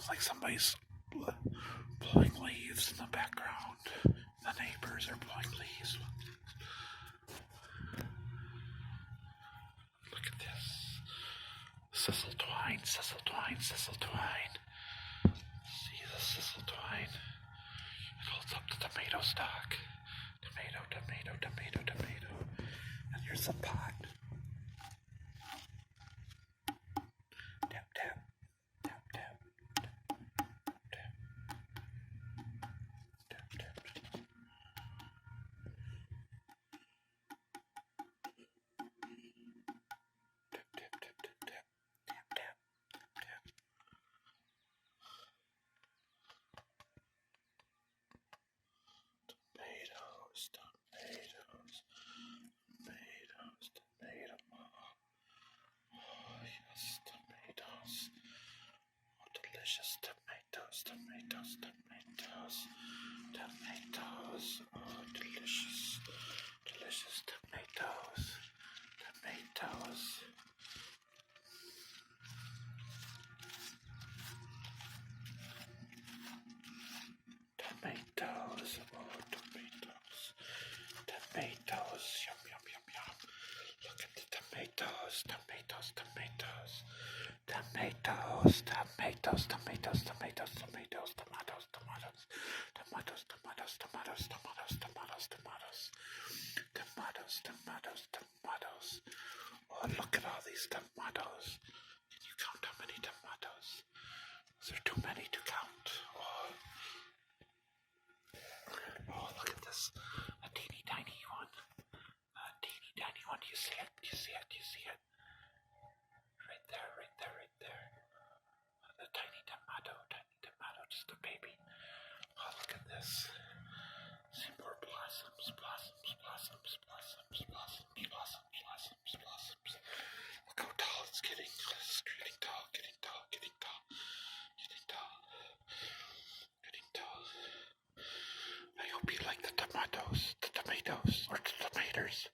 Sounds like somebody's blowing leaves in the background. The neighbors are blowing leaves. Look at this. Sisal twine, sisal twine, sisal twine. See the sisal twine? It holds up the tomato stalk. Tomato, tomato, tomato, tomato. And here's the pot. Tap, tap, tap, tap, tap, tap, tap, tap. Tap, tap, tap, tap, tap, tap, tap, tap. Tomatoes, tomatoes, tomatoes, tomatoes. Oh, yes, tomatoes. Oh, delicious tomatoes, tomatoes, tomatoes, tomatoes. Oh, delicious, delicious tomatoes, tomatoes. Tomatoes, oh, tomatoes, tomatoes. Yum, yum, yum, yum. Look at the tomatoes, tomatoes, tomatoes. Tomatoes, tomatoes, tomatoes, tomatoes, tomatoes, tomatoes, tomatoes, tomatoes, tomatoes, tomatoes, tomatoes, tomatoes, tomatoes, tomatoes, tomatoes, tomatoes. Oh, look at all these tomatoes. Can you count how many tomatoes? Is there too many to count? Oh, look at this. A teeny tiny one. A teeny tiny one. Do you see it? Do you see it? Do you see it? Right there, right there, right there. The tiny tomato, just a baby. Oh, look at this. See more blossoms, blossoms, blossoms, blossoms, blossoms, blossoms, blossoms, blossoms. Look how tall it's getting. It's getting tall, getting tall, getting tall, getting tall, getting tall. I hope you like the tomatoes, or the tomatoes.